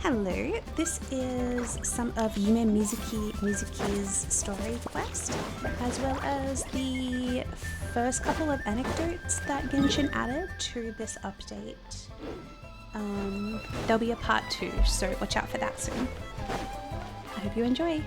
Hello, this is some of Yumezuki's story quest, as well as the first couple of anecdotes that Genshin added to this update. There'll be a part 2, so watch out for that soon. I hope you enjoy.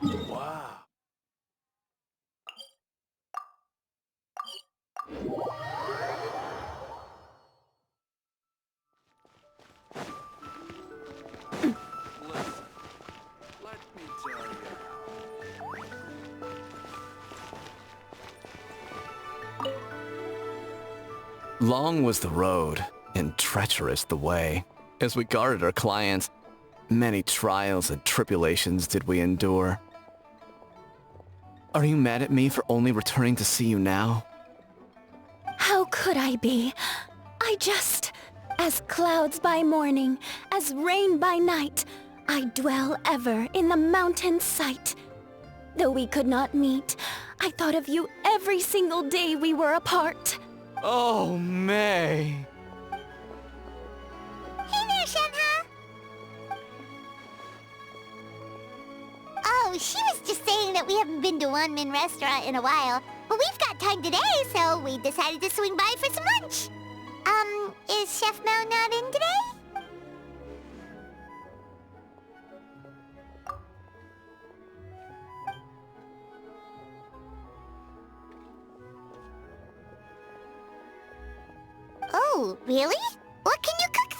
Wow. Listen, let me tell you. Long was the road, and treacherous the way. As we guarded our clients, many trials and tribulations did we endure. Are you mad at me for only returning to see you now? How could I be? As clouds by morning, as rain by night, I dwell ever in the mountain sight. Though we could not meet, I thought of you every single day we were apart. Oh, May! Hey there, Shenhe! Oh, she was just saying that we haven't been to One Min restaurant in a while. But we've got time today, so we decided to swing by for some lunch. Is Chef Mao not in today? Oh, really? What can you cook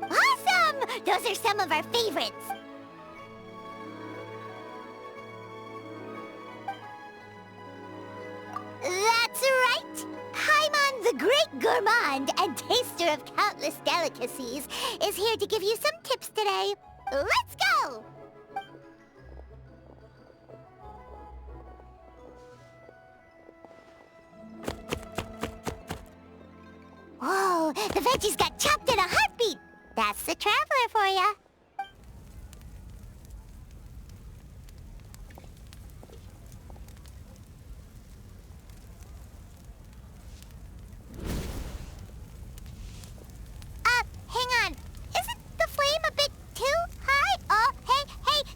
then? Awesome! Those are some of our favorites. That's right! Paimon, the great gourmand and taster of countless delicacies, is here to give you some tips today. Let's go! Whoa, the veggies got chopped in a heartbeat! That's the traveler for ya. Hang on. Isn't the flame a bit too high? Oh, hey,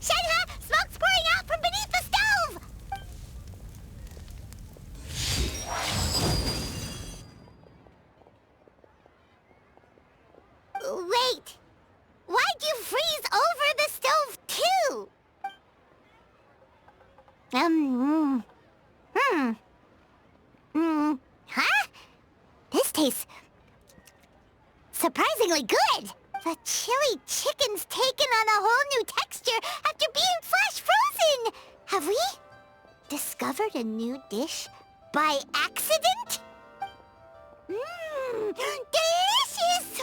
Shenhe! Smoke's pouring out from beneath the stove! Wait! Why'd you freeze over the stove, too? Huh? This tastes surprisingly good! The chili chicken's taken on a whole new texture after being flash frozen! Have we discovered a new dish by accident? Mmm, delicious!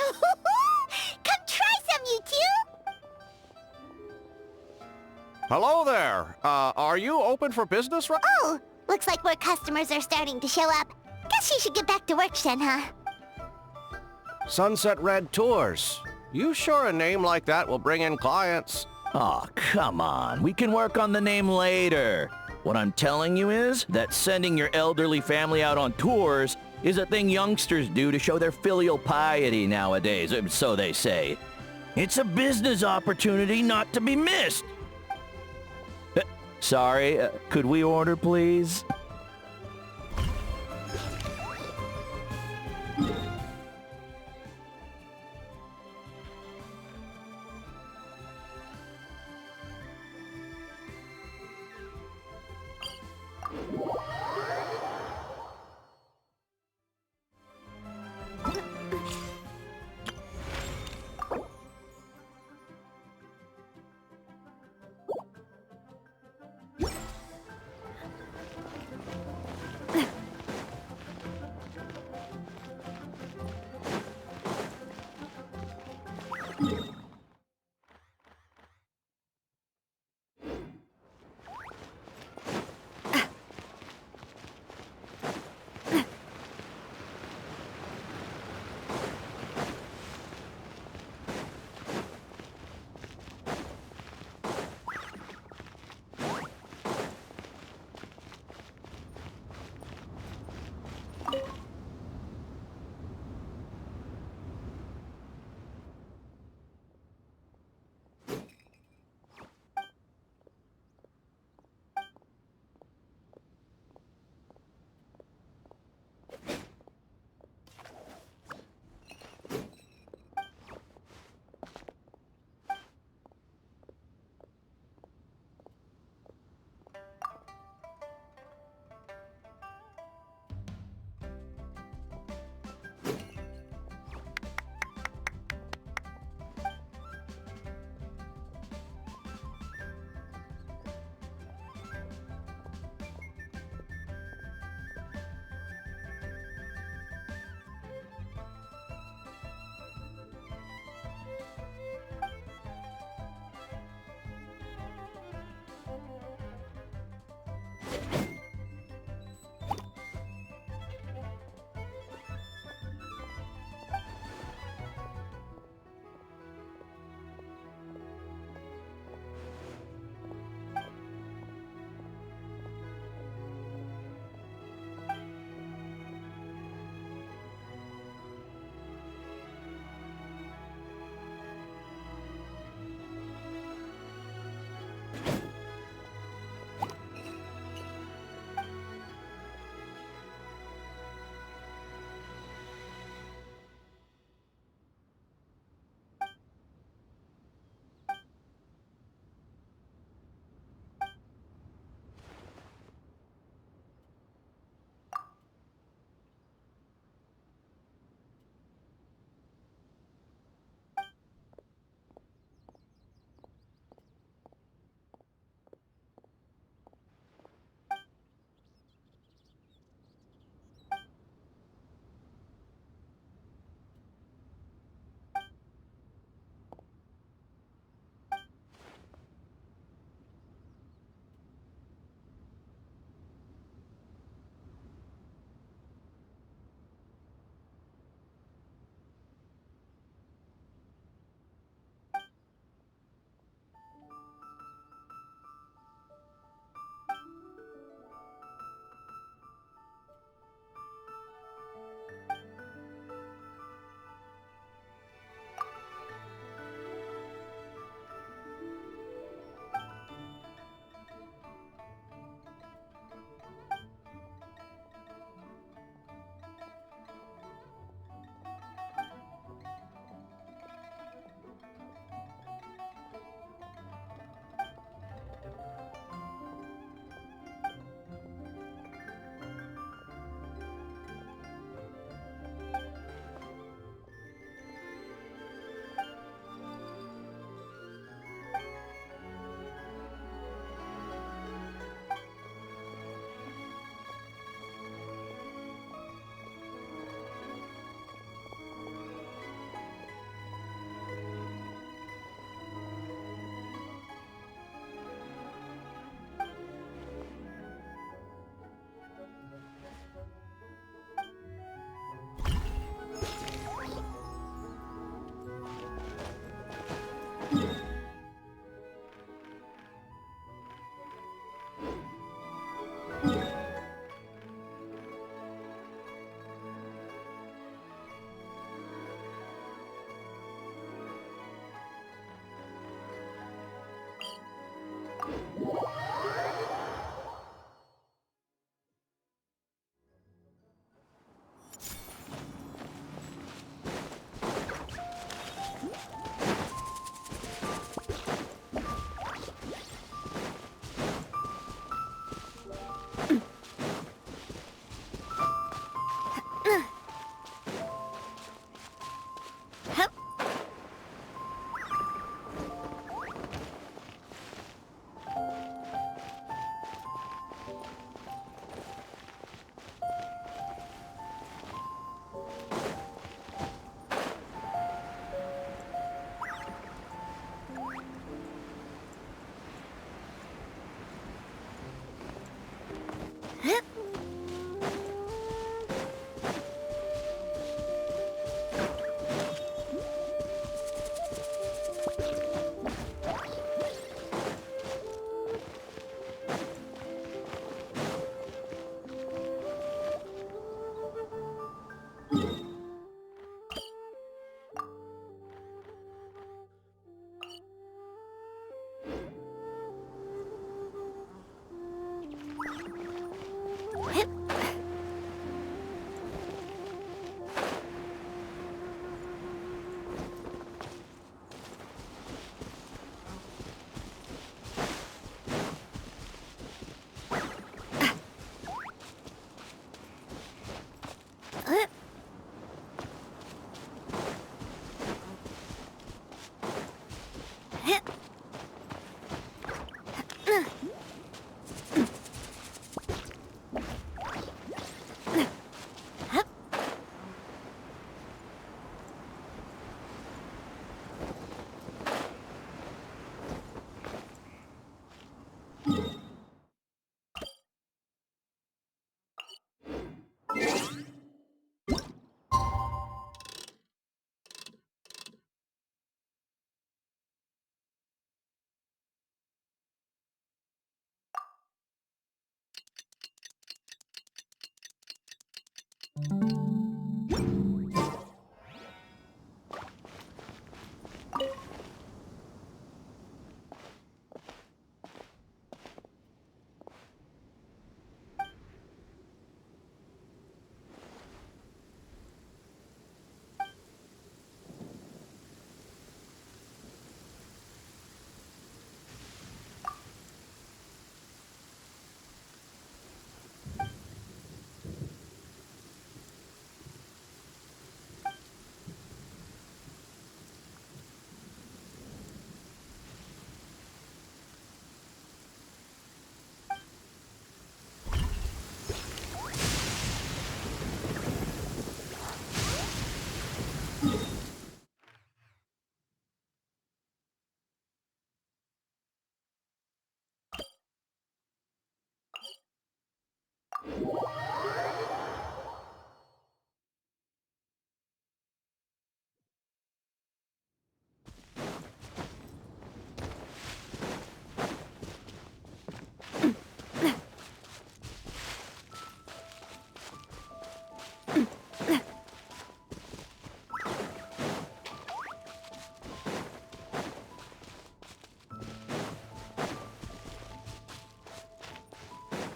Come try some, you two! Hello there. Are you open for business right? Oh, looks like more customers are starting to show up. Guess you should get back to work, Shenhe. Sunset Red Tours. You sure a name like that will bring in clients? Aw, come on. We can work on the name later. What I'm telling you is that sending your elderly family out on tours is a thing youngsters do to show their filial piety nowadays, so they say. It's a business opportunity not to be missed. Sorry, could we order, please?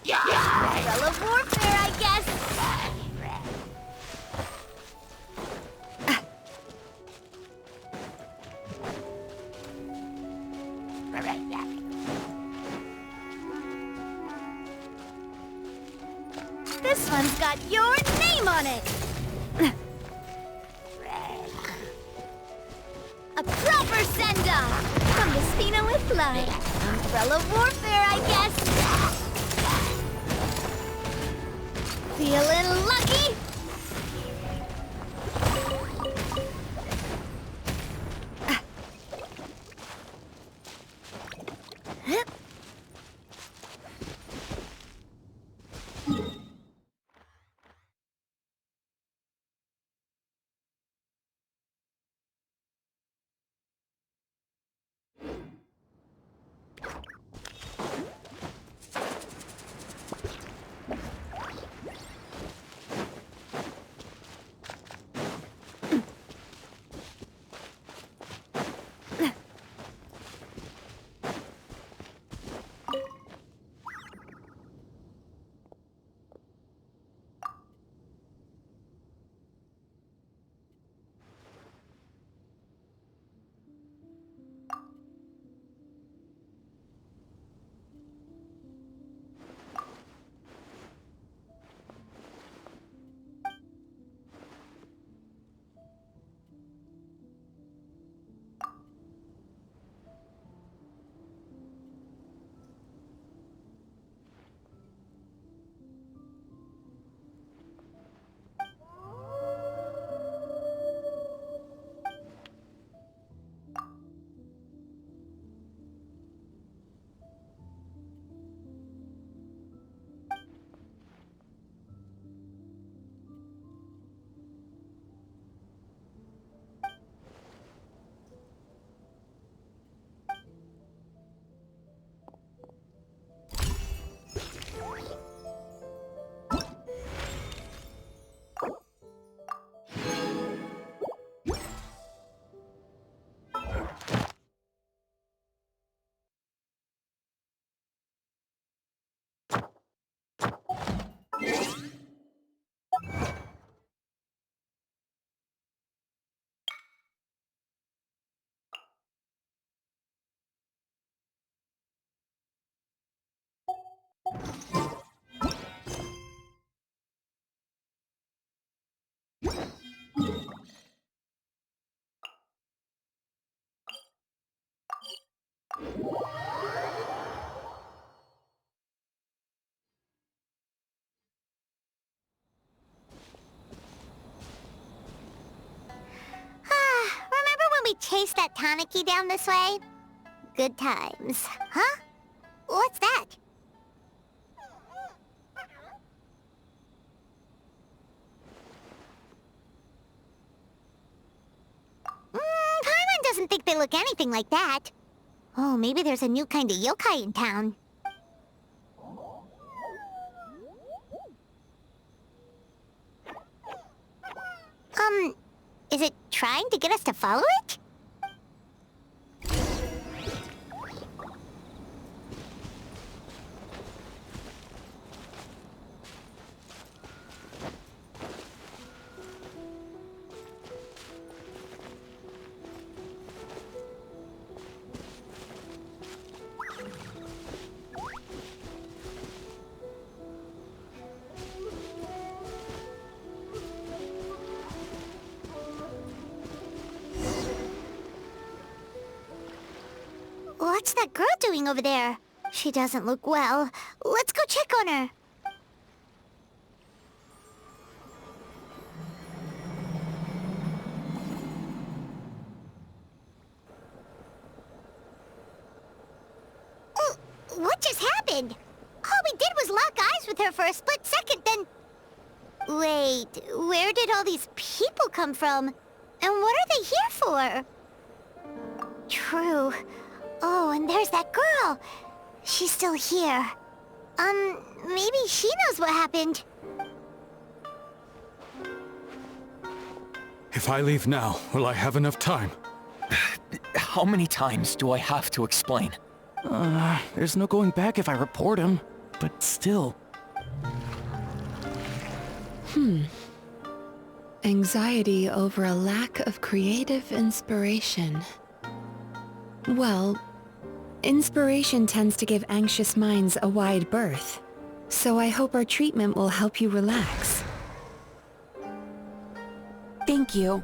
Umbrella warfare, I guess. This one's got your name on it. A proper send-off from the Spina with love. Umbrella warfare, I guess. Feeling lucky? chase that Tanuki down this way? Good times. Huh? What's that? Paimon doesn't think they look anything like that. Oh, maybe there's a new kind of yokai in town. Is it trying to get us to follow it? What's that girl doing over there? She doesn't look well. Let's go check on her. What just happened? All we did was lock eyes with her for a split second, then... Wait, where did all these people come from? And what are they here for? True. Oh, and there's that girl. She's still here. Maybe she knows what happened. If I leave now, will I have enough time? How many times do I have to explain? There's no going back if I report him, but still. Anxiety over a lack of creative inspiration. Well, inspiration tends to give anxious minds a wide berth, so I hope our treatment will help you relax. Thank you.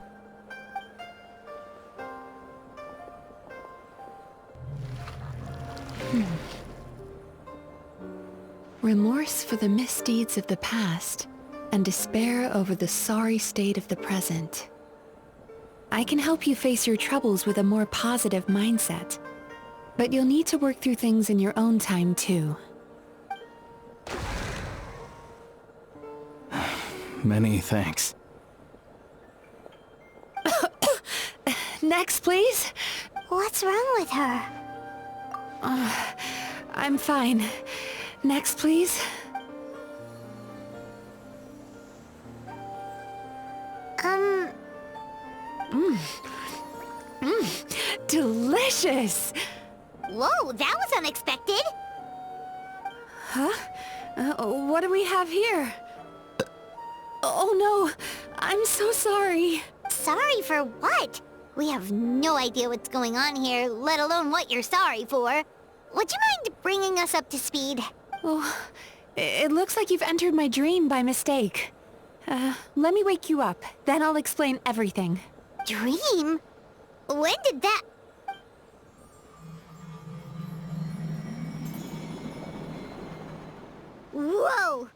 Remorse for the misdeeds of the past, and despair over the sorry state of the present. I can help you face your troubles with a more positive mindset, but you'll need to work through things in your own time too. Many thanks. Next, please. What's wrong with her? I'm fine. Next, please. Delicious! Whoa, that was unexpected. Huh? What do we have here? Oh no! I'm so sorry! Sorry for what? We have no idea what's going on here, let alone what you're sorry for. Would you mind bringing us up to speed? Oh, it looks like you've entered my dream by mistake. Let me wake you up, then I'll explain everything. Dream? When did that... Whoa!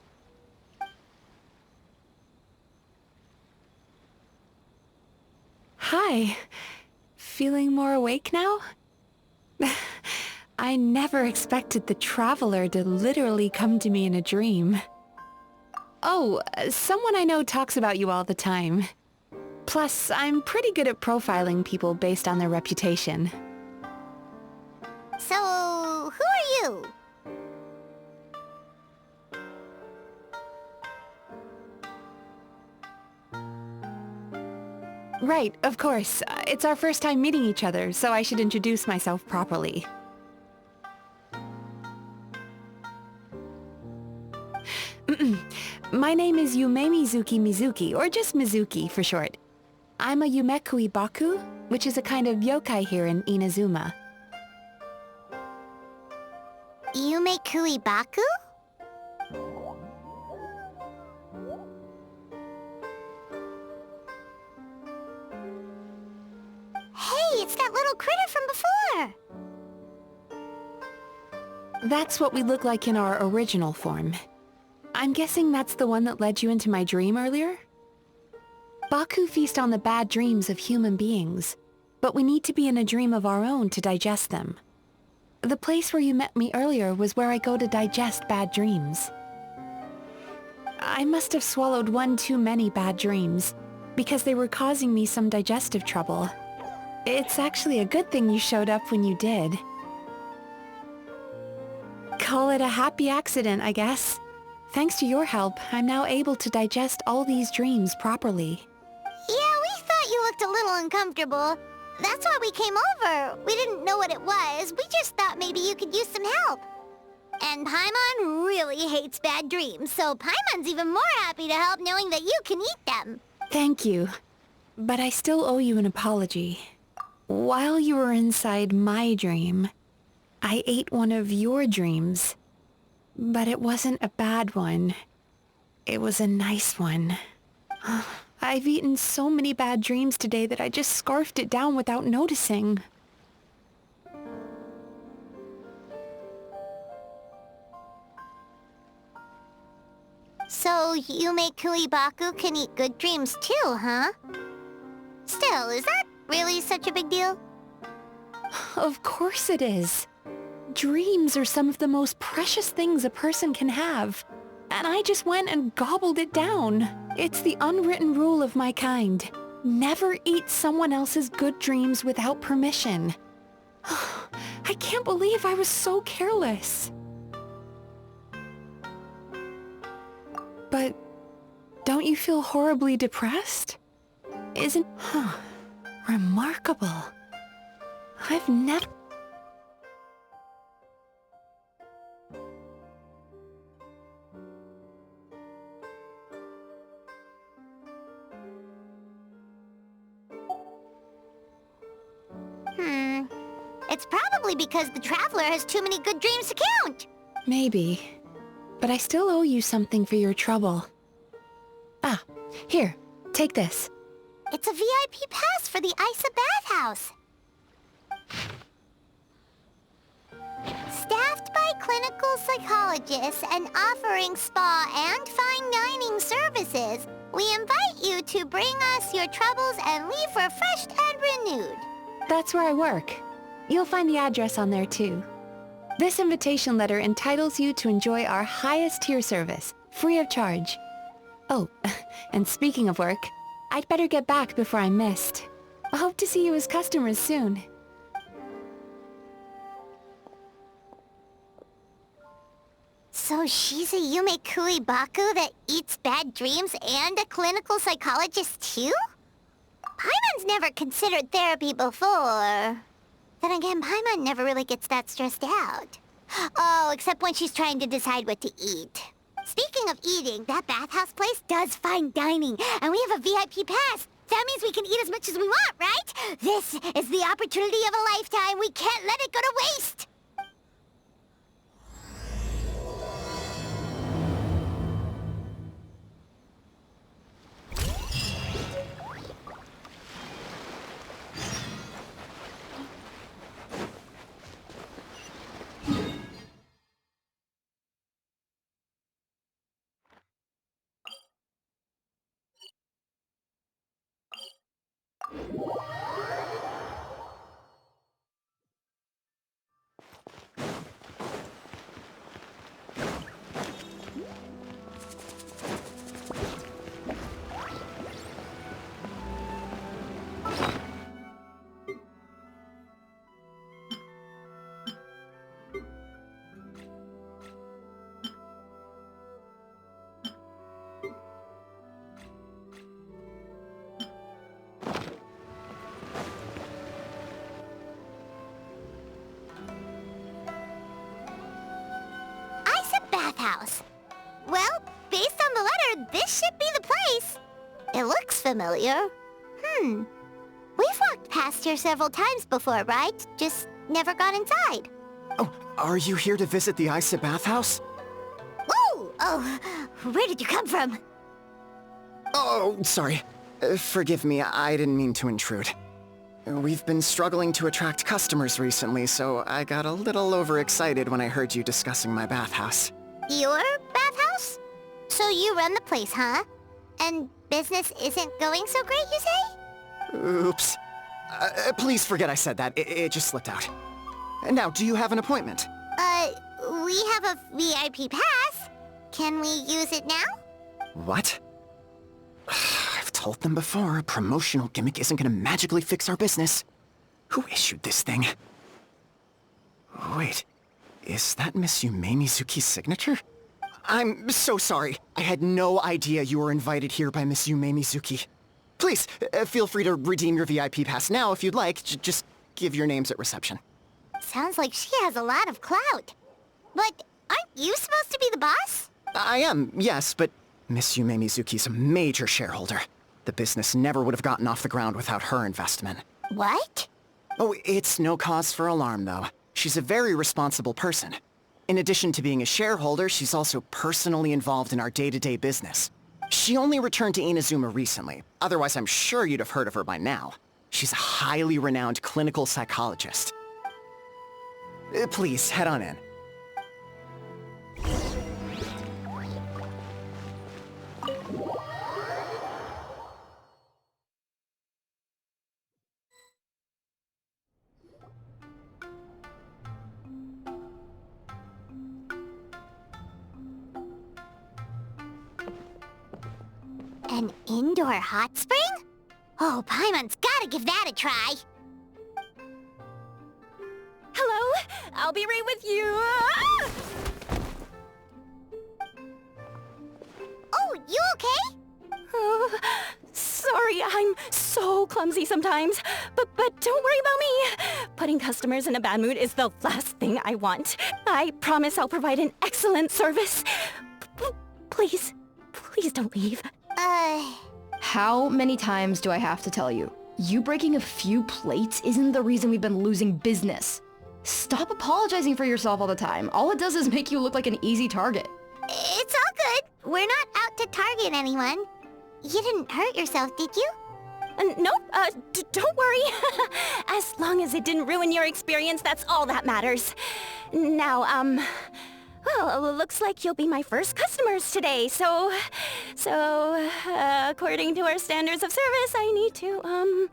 Hi. Feeling more awake now? I never expected the Traveler to literally come to me in a dream. Oh, someone I know talks about you all the time. Plus, I'm pretty good at profiling people based on their reputation. So, who are you? Right, of course. It's our first time meeting each other, so I should introduce myself properly. My name is Yumemizuki, or just Mizuki for short. I'm a Yumekui Baku, which is a kind of yokai here in Inazuma. Yumekui Baku? Hey, it's that little critter from before! That's what we look like in our original form. I'm guessing that's the one that led you into my dream earlier? Baku feast on the bad dreams of human beings. but we need to be in a dream of our own to digest them. The place where you met me earlier was where I go to digest bad dreams. I must have swallowed one too many bad dreams, because they were causing me some digestive trouble. It's actually a good thing you showed up when you did. Call it a happy accident, I guess. Thanks to your help, I'm now able to digest all these dreams properly. Yeah, we thought you looked a little uncomfortable. That's why we came over. We didn't know what it was. We just thought maybe you could use some help. And Paimon really hates bad dreams, so Paimon's even more happy to help knowing that you can eat them. Thank you. But I still owe you an apology. While you were inside my dream, I ate one of your dreams. But it wasn't a bad one. It was a nice one. I've eaten so many bad dreams today that I just scarfed it down without noticing. So Yumei Baku can eat good dreams too, huh? Still, is that really such a big deal? Of course it is. Dreams are some of the most precious things a person can have. And I just went and gobbled it down. It's the unwritten rule of my kind. Never eat someone else's good dreams without permission. I can't believe I was so careless. But don't you feel horribly depressed? Isn't... remarkable. I've never... It's probably because the Traveler has too many good dreams to count. Maybe. But I still owe you something for your trouble. Ah, here, take this. It's a VIP pass for the Isa bathhouse. Staffed by clinical psychologists and offering spa and fine dining services, we invite you to bring us your troubles and leave refreshed and renewed. That's where I work. You'll find the address on there too. This invitation letter entitles you to enjoy our highest tier service, free of charge. Oh, and speaking of work, I'd better get back before I'm missed. I hope to see you as customers soon. So she's a Yumei Baku that eats bad dreams and a clinical psychologist too? Paimon's never considered therapy before. Then again, Paimon never really gets that stressed out. Oh, except when she's trying to decide what to eat. Speaking of eating, that bathhouse place does fine dining, and we have a VIP pass. That means we can eat as much as we want, right? This is the opportunity of a lifetime. We can't let it go to waste. Bathhouse. Well, based on the letter, this should be the place. It looks familiar. We've walked past here several times before, right? Just never got inside. Oh, are you here to visit the Isa bathhouse? Whoa! Oh, where did you come from? Oh, sorry. Forgive me, I didn't mean to intrude. We've been struggling to attract customers recently, so I got a little overexcited when I heard you discussing my bathhouse. Your bathhouse? So you run the place, huh? And business isn't going so great, you say? Oops. Please forget I said that. It just slipped out. Now, do you have an appointment? We have a VIP pass. Can we use it now? What? I've told them before, a promotional gimmick isn't gonna magically fix our business. Who issued this thing? Wait, is that Miss Yumemizuki's signature? I'm so sorry. I had no idea you were invited here by Miss Yumemizuki. Please, feel free to redeem your VIP pass now if you'd like. Just give your names at reception. Sounds like she has a lot of clout. But aren't you supposed to be the boss? I am, yes, but Miss Yumemizuki's a major shareholder. The business never would have gotten off the ground without her investment. What? Oh, it's no cause for alarm, though. She's a very responsible person. In addition to being a shareholder, she's also personally involved in our day-to-day business. She only returned to Inazuma recently. Otherwise, I'm sure you'd have heard of her by now. She's a highly renowned clinical psychologist. Please, head on in. An indoor hot spring? Oh, Paimon's gotta give that a try. Hello? I'll be right with you. Ah! Oh, you okay? Oh, sorry, I'm so clumsy sometimes. But don't worry about me. Putting customers in a bad mood is the last thing I want. I promise I'll provide an excellent service. Please don't leave. How many times do I have to tell you? You breaking a few plates isn't the reason we've been losing business. Stop apologizing for yourself all the time. All it does is make you look like an easy target. It's all good. We're not out to target anyone. You didn't hurt yourself, did you? Nope, don't worry. As long as it didn't ruin your experience, that's all that matters. Now, well, looks like you'll be my first customers today, so, according to our standards of service, I need to,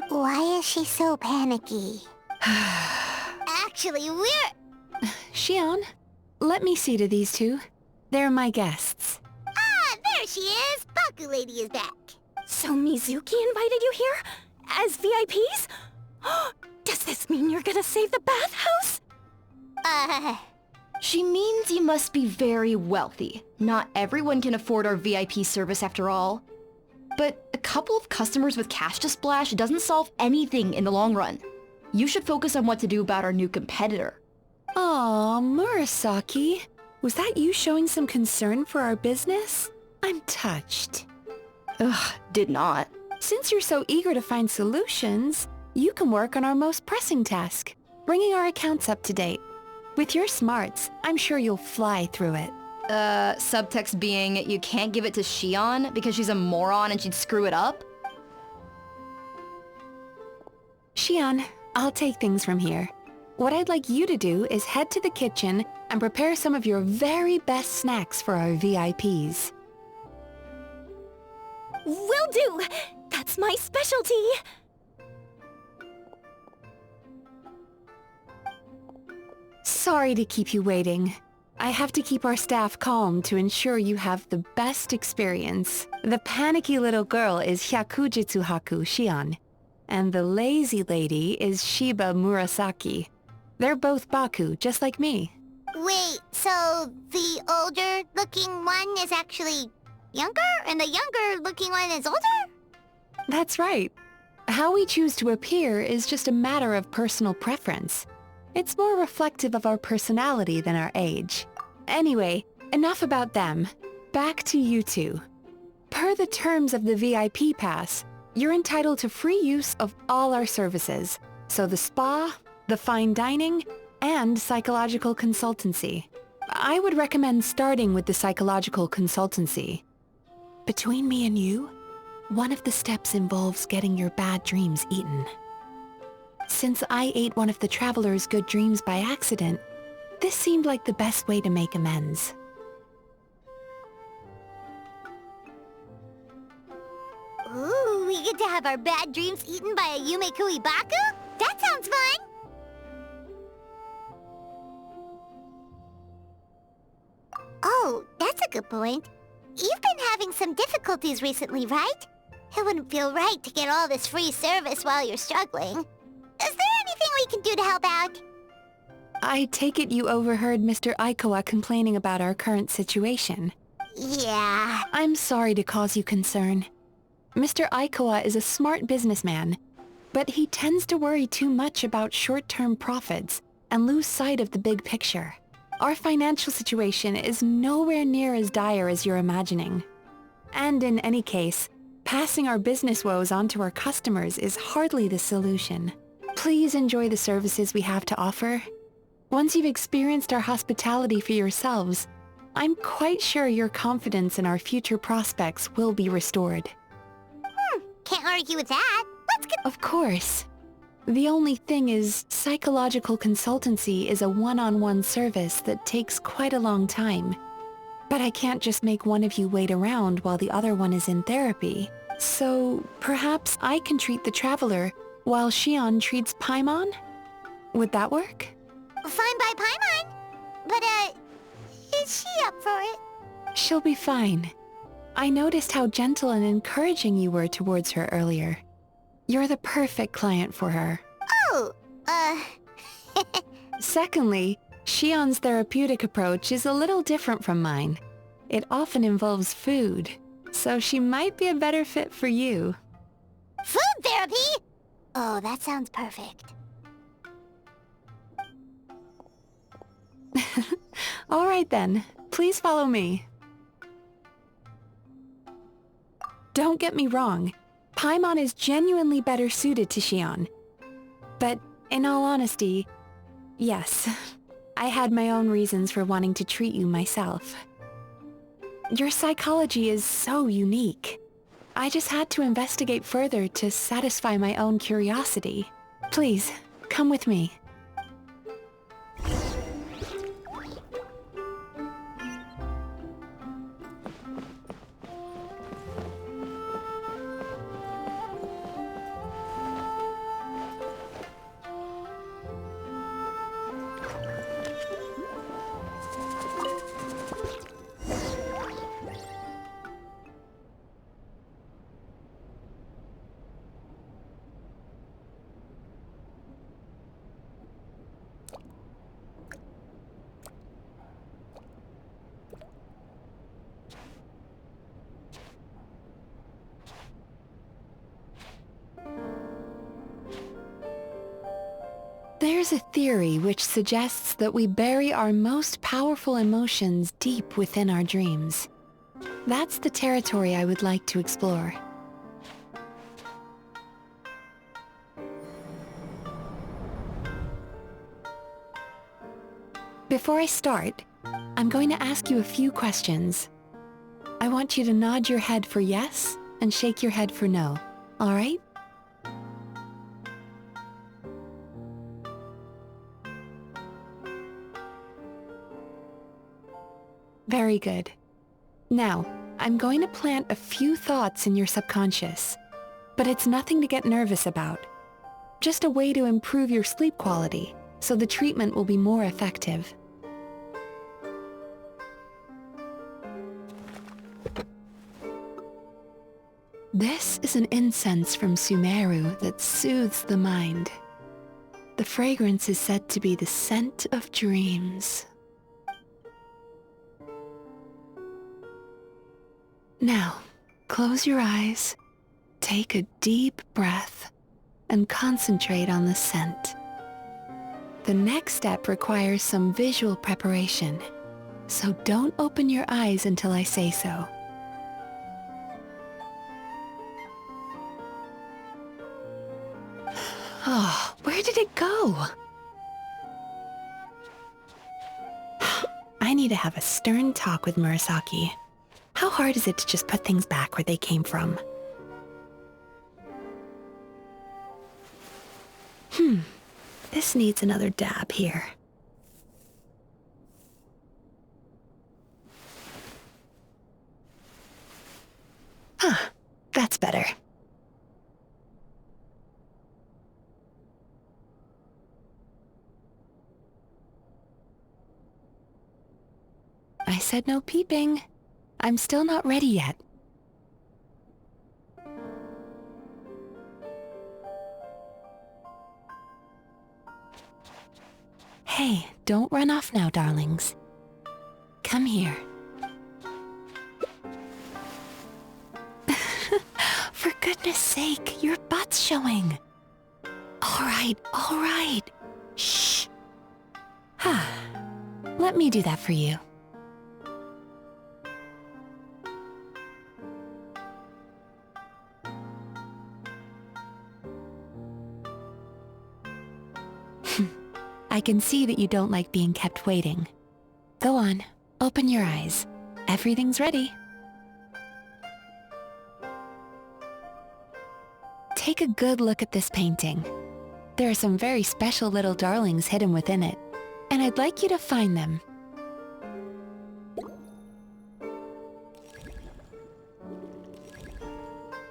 Why is she so panicky? Actually, we're... Shion, let me see to these two. They're my guests. Ah, there she is! Baku Lady is back. So Mizuki invited you here? As VIPs? Does this mean you're gonna save the bathhouse? She means you must be very wealthy. Not everyone can afford our VIP service after all. But a couple of customers with cash to splash doesn't solve anything in the long run. You should focus on what to do about our new competitor. Aw, Murasaki. Was that you showing some concern for our business? I'm touched. Ugh, did not. Since you're so eager to find solutions, you can work on our most pressing task, bringing our accounts up to date. With your smarts, I'm sure you'll fly through it. Subtext being you can't give it to Shion because she's a moron and she'd screw it up? Shion, I'll take things from here. What I'd like you to do is head to the kitchen and prepare some of your very best snacks for our VIPs. Will do! That's my specialty! Sorry to keep you waiting. I have to keep our staff calm to ensure you have the best experience. The panicky little girl is Hyakujitsu Haku Shion, and the lazy lady is Shiba Murasaki. They're both Baku, just like me. Wait, so the older-looking one is actually younger, and the younger-looking one is older? That's right. How we choose to appear is just a matter of personal preference. It's more reflective of our personality than our age. Anyway, enough about them. Back to you two. Per the terms of the VIP pass, you're entitled to free use of all our services. So the spa, the fine dining, and psychological consultancy. I would recommend starting with the psychological consultancy. Between me and you, one of the steps involves getting your bad dreams eaten. Since I ate one of the traveler's good dreams by accident, this seemed like the best way to make amends. Ooh, we get to have our bad dreams eaten by a Yumekui Baku? That sounds fun! Oh, that's a good point. You've been having some difficulties recently, right? It wouldn't feel right to get all this free service while you're struggling. Is there anything we can do to help out? I take it you overheard Mr. Aikawa complaining about our current situation. Yeah. I'm sorry to cause you concern. Mr. Aikawa is a smart businessman, but he tends to worry too much about short-term profits and lose sight of the big picture. Our financial situation is nowhere near as dire as you're imagining. And in any case, passing our business woes on to our customers is hardly the solution. Please enjoy the services we have to offer. Once you've experienced our hospitality for yourselves, I'm quite sure your confidence in our future prospects will be restored. Can't argue with that. Let's get... Of course. The only thing is, psychological consultancy is a one-on-one service that takes quite a long time. But I can't just make one of you wait around while the other one is in therapy. So perhaps I can treat the traveler while Shion treats Paimon? Would that work? Fine by Paimon. But, is she up for it? She'll be fine. I noticed how gentle and encouraging you were towards her earlier. You're the perfect client for her. Oh, Secondly, Shion's therapeutic approach is a little different from mine. It often involves food, so she might be a better fit for you. Food therapy? Oh, that sounds perfect. All right then, please follow me. Don't get me wrong, Paimon is genuinely better suited to Shion. But in all honesty, yes, I had my own reasons for wanting to treat you myself. Your psychology is so unique. I just had to investigate further to satisfy my own curiosity. Please, come with me. There's a theory which suggests that we bury our most powerful emotions deep within our dreams. That's the territory I would like to explore. Before I start, I'm going to ask you a few questions. I want you to nod your head for yes and shake your head for no, all right? Very good. Now, I'm going to plant a few thoughts in your subconscious, but it's nothing to get nervous about. Just a way to improve your sleep quality, so the treatment will be more effective. This is an incense from Sumeru that soothes the mind. The fragrance is said to be the scent of dreams. Now, close your eyes, take a deep breath, and concentrate on the scent. The next step requires some visual preparation, so don't open your eyes until I say so. Oh, where did it go? I need to have a stern talk with Murasaki. How hard is it to just put things back where they came from? This needs another dab here. That's better. said no peeping. I'm still not ready yet. Hey, don't run off now, darlings. Come here. For goodness sake, your butt's showing. All right. Shh. Let me do that for you. I can see that you don't like being kept waiting. Go on, open your eyes. Everything's ready. Take a good look at this painting. There are some very special little darlings hidden within it, and I'd like you to find them.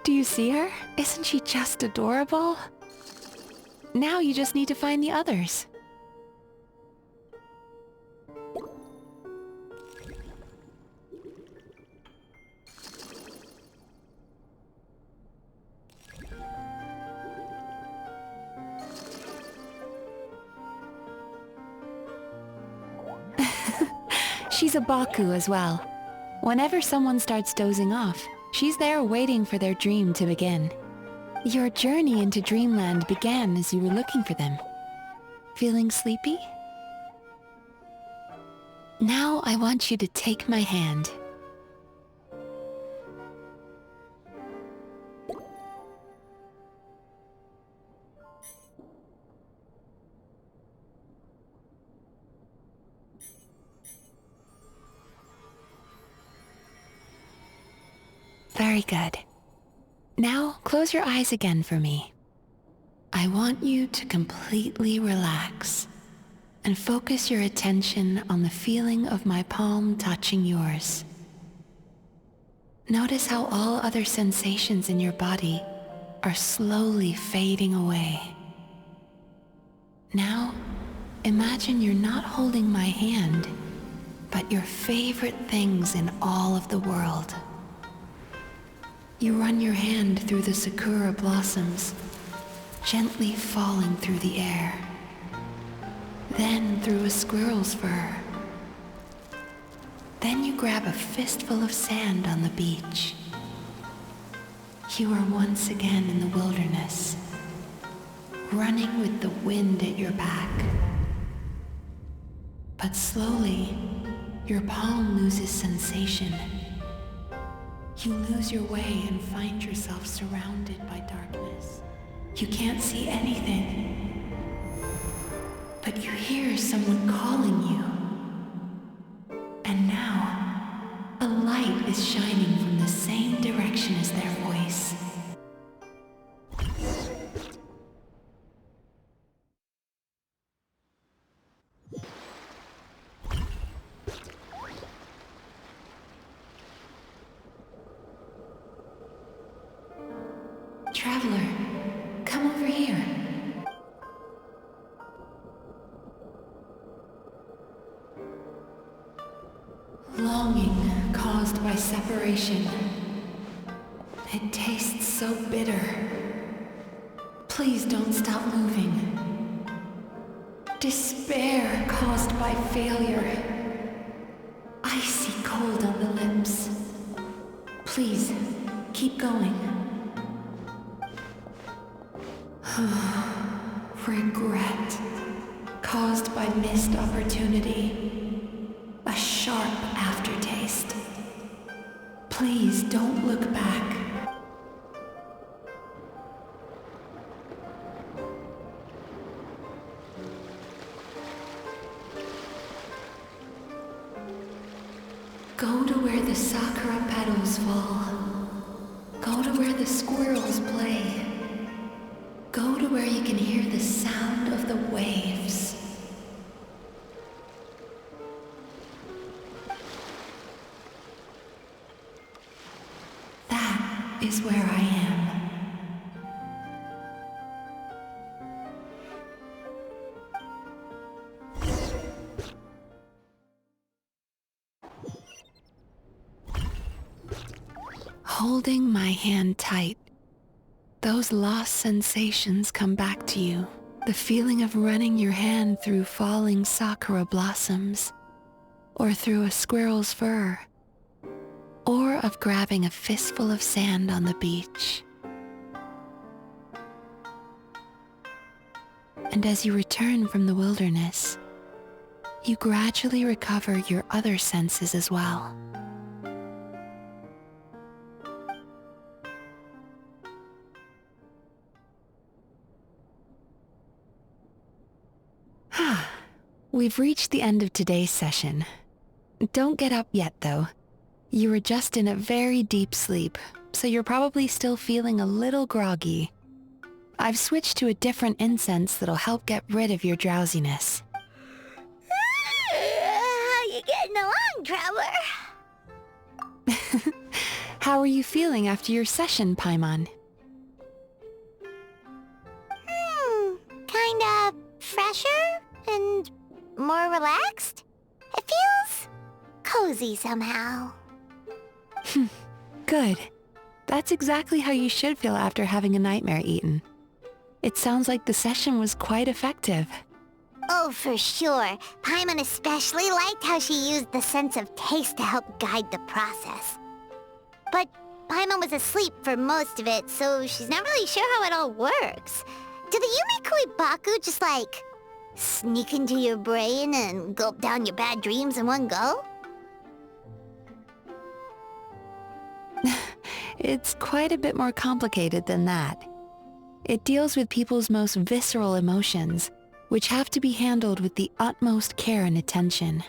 Do you see her? Isn't she just adorable? Now you just need to find the others. She's a Baku as well. Whenever someone starts dozing off, she's there waiting for their dream to begin. Your journey into Dreamland began as you were looking for them. Feeling sleepy? Now I want you to take my hand. Very good. Now, close your eyes again for me. I want you to completely relax and focus your attention on the feeling of my palm touching yours. Notice how all other sensations in your body are slowly fading away. Now, imagine you're not holding my hand, but your favorite things in all of the world. You run your hand through the sakura blossoms, gently falling through the air. Then through a squirrel's fur. Then you grab a fistful of sand on the beach. You are once again in the wilderness, running with the wind at your back. But slowly, your palm loses sensation. You lose your way and find yourself surrounded by darkness. You can't see anything, but you hear someone calling you. And now, a light is shining from the same direction as their voice. Traveler, come over here. Longing caused by separation. It tastes so bitter. Please don't stop moving. Despair caused by failure. Icy cold on the lips. Please, keep going. Regret, caused by missed opportunity. A sharp aftertaste. Please don't look back. Go to where the sakura petals fall. Go to where the squirrels play. Go to where you can hear the sound of the waves. That is where I am. Holding my hand tight, those lost sensations come back to you. The feeling of running your hand through falling sakura blossoms, or through a squirrel's fur, or of grabbing a fistful of sand on the beach. And as you return from the wilderness, you gradually recover your other senses as well. We've reached the end of today's session. Don't get up yet, though. You were just in a very deep sleep, so you're probably still feeling a little groggy. I've switched to a different incense that'll help get rid of your drowsiness. How you getting along, Traveler? How are you feeling after your session, Paimon? Kinda fresher and more relaxed? It feels cozy somehow. Good. That's exactly how you should feel after having a nightmare eaten. It sounds like the session was quite effective. Oh, for sure. Paimon especially liked how she used the sense of taste to help guide the process. But Paimon was asleep for most of it, so she's not really sure how it all works. Do the Yumekui Baku just like sneak into your brain and gulp down your bad dreams in one go? It's quite a bit more complicated than that. It deals with people's most visceral emotions, which have to be handled with the utmost care and attention.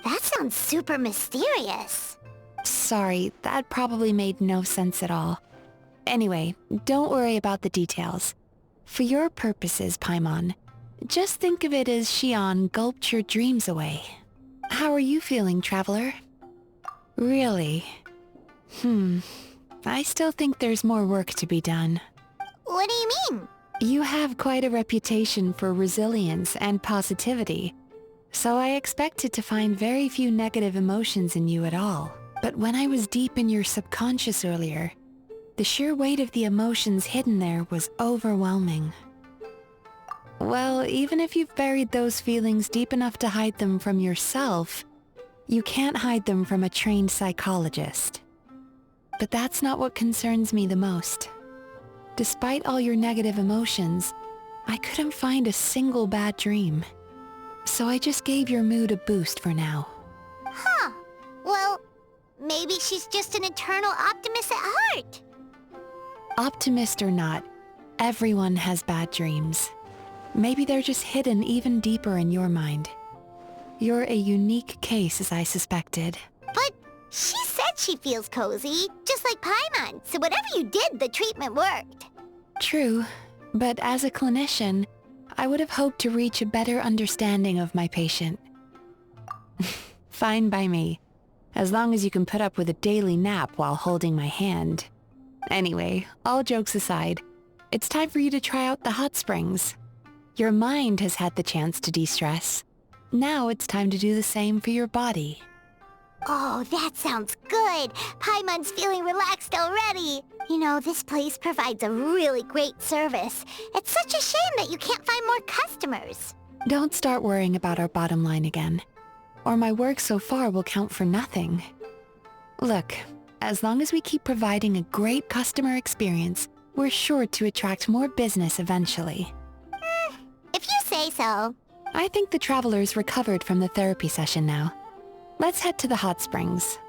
That sounds super mysterious. Sorry, that probably made no sense at all. Anyway, don't worry about the details. For your purposes, Paimon, just think of it as Shion gulped your dreams away. How are you feeling, Traveler? Really? I still think there's more work to be done. What do you mean? You have quite a reputation for resilience and positivity, so I expected to find very few negative emotions in you at all. But when I was deep in your subconscious earlier, the sheer weight of the emotions hidden there was overwhelming. Well, even if you've buried those feelings deep enough to hide them from yourself, you can't hide them from a trained psychologist. But that's not what concerns me the most. Despite all your negative emotions, I couldn't find a single bad dream. So I just gave your mood a boost for now. Huh. Well, maybe she's just an eternal optimist at heart. Optimist or not, everyone has bad dreams. Maybe they're just hidden even deeper in your mind. You're a unique case, as I suspected. But she said she feels cozy, just like Paimon, so whatever you did, the treatment worked. True, but as a clinician, I would have hoped to reach a better understanding of my patient. Fine by me, as long as you can put up with a daily nap while holding my hand. Anyway, all jokes aside, it's time for you to try out the hot springs. Your mind has had the chance to de-stress. Now it's time to do the same for your body. Oh, that sounds good. Paimon's feeling relaxed already. You know, this place provides a really great service. It's such a shame that you can't find more customers. Don't start worrying about our bottom line again, or my work so far will count for nothing. Look, as long as we keep providing a great customer experience, we're sure to attract more business eventually. If you say so. I think the traveler's recovered from the therapy session now. Let's head to the hot springs.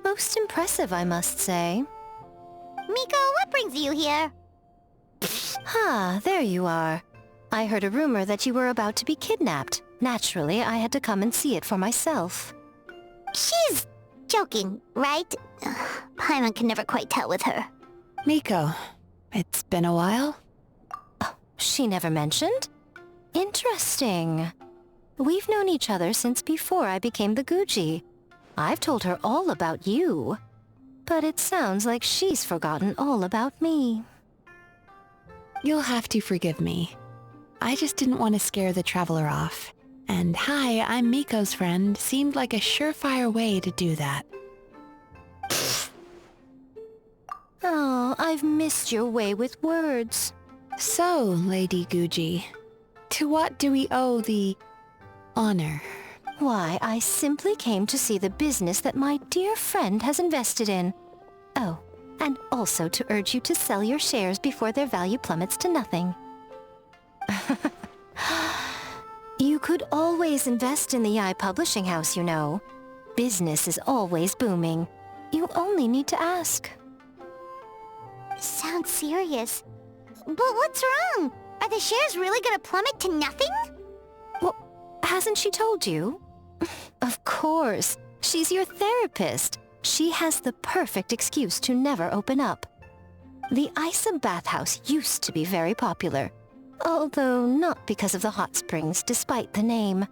Most impressive, I must say. Miko, what brings you here? There you are. I heard a rumor that you were about to be kidnapped. Naturally, I had to come and see it for myself. She's joking, right? Paimon can never quite tell with her. Miko, it's been a while? Oh, she never mentioned? Interesting. We've known each other since before I became the Guji. I've told her all about you, but it sounds like she's forgotten all about me. You'll have to forgive me. I just didn't want to scare the traveler off. And hi, I'm Miko's friend seemed like a surefire way to do that. Oh, I've missed your way with words. So, Lady Guji, to what do we owe the honor? Why, I simply came to see the business that my dear friend has invested in. Oh, and also to urge you to sell your shares before their value plummets to nothing. You could always invest in the I publishing house, you know. Business is always booming. You only need to ask. Sounds serious. But what's wrong? Are the shares really gonna plummet to nothing? Well, hasn't she told you? Of course. She's your therapist. She has the perfect excuse to never open up. The Isa bathhouse used to be very popular, although not because of the hot springs, despite the name.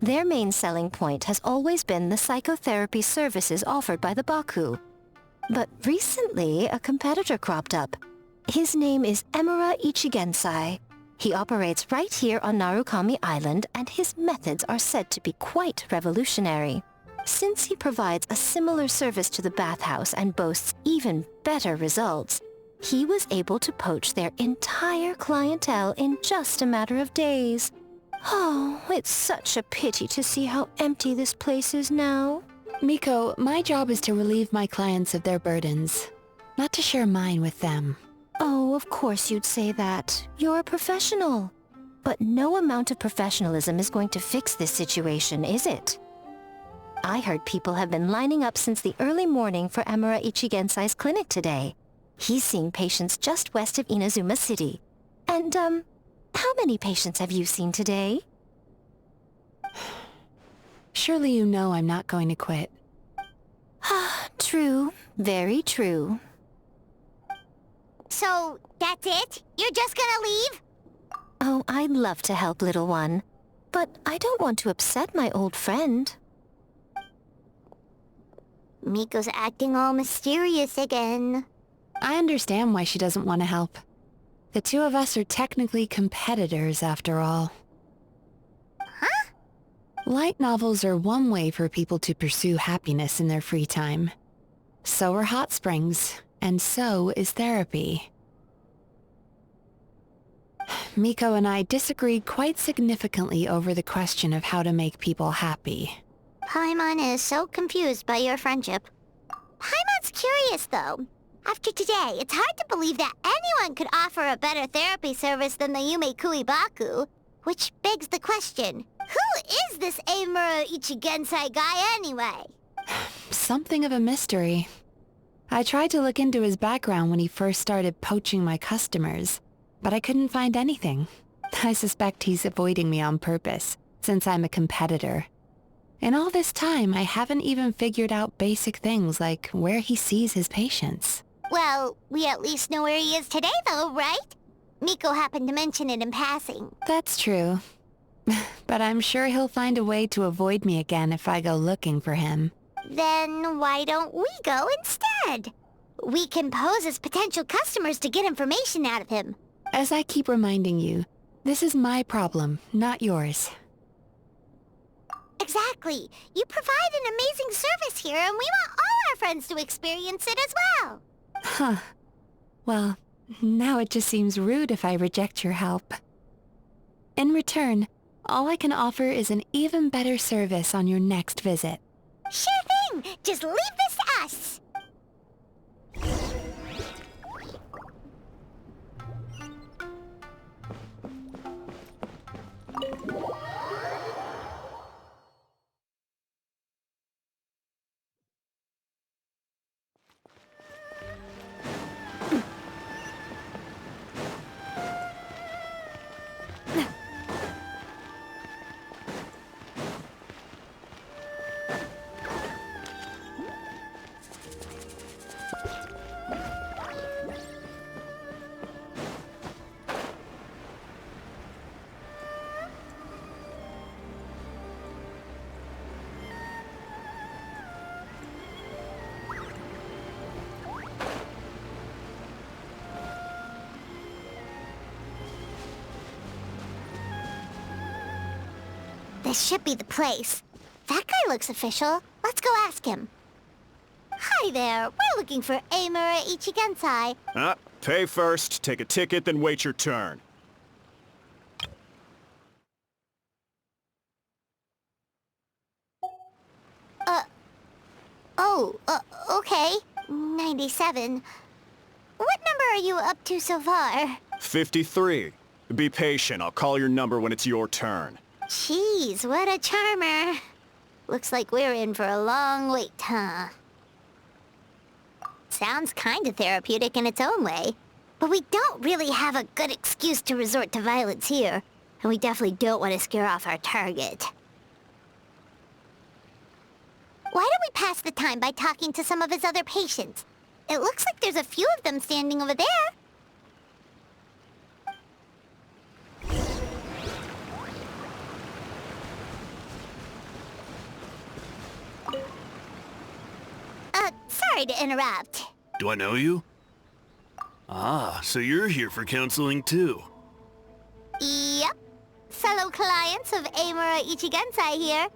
Their main selling point has always been the psychotherapy services offered by the Baku. But recently, a competitor cropped up. His name is Emura Ichigensai. He operates right here on Narukami Island, and his methods are said to be quite revolutionary. Since he provides a similar service to the bathhouse and boasts even better results, he was able to poach their entire clientele in just a matter of days. Oh, it's such a pity to see how empty this place is now. Miko, my job is to relieve my clients of their burdens, not to share mine with them. Oh, of course you'd say that. You're a professional. But no amount of professionalism is going to fix this situation, is it? I heard people have been lining up since the early morning for Emura Ichigensai's clinic today. He's seeing patients just west of Inazuma City. And, how many patients have you seen today? Surely you know I'm not going to quit. True. Very true. So, that's it? You're just gonna leave? Oh, I'd love to help, little one. But I don't want to upset my old friend. Miko's acting all mysterious again. I understand why she doesn't want to help. The two of us are technically competitors, after all. Huh? Light novels are one way for people to pursue happiness in their free time. So are hot springs, and so is therapy. Miko and I disagreed quite significantly over the question of how to make people happy. Paimon is so confused by your friendship. Paimon's curious, though. After today, it's hard to believe that anyone could offer a better therapy service than the Yumekui Baku. Which begs the question, who is this Emura Ichigensai guy anyway? Something of a mystery. I tried to look into his background when he first started poaching my customers, but I couldn't find anything. I suspect he's avoiding me on purpose, since I'm a competitor. In all this time, I haven't even figured out basic things like where he sees his patients. Well, we at least know where he is today, though, right? Miko happened to mention it in passing. That's true. But I'm sure he'll find a way to avoid me again if I go looking for him. Then why don't we go instead? We can pose as potential customers to get information out of him. As I keep reminding you, this is my problem, not yours. Exactly. You provide an amazing service here, and we want all our friends to experience it as well. Huh. Well, now it just seems rude if I reject your help. In return, all I can offer is an even better service on your next visit. Sure thing! Just leave this to us! This should be the place. That guy looks official. Let's go ask him. Hi there. We're looking for Amura Ichigensai. Pay first, take a ticket, then wait your turn. Okay. 97. What number are you up to so far? 53. Be patient, I'll call your number when it's your turn. Jeez, what a charmer. Looks like we're in for a long wait, huh? Sounds kinda therapeutic in its own way. But we don't really have a good excuse to resort to violence here. And we definitely don't want to scare off our target. Why don't we pass the time by talking to some of his other patients? It looks like there's a few of them standing over there. Sorry to interrupt. Do I know you? Ah, so you're here for counseling too. Yep. Fellow clients of Amura Ichigensai here.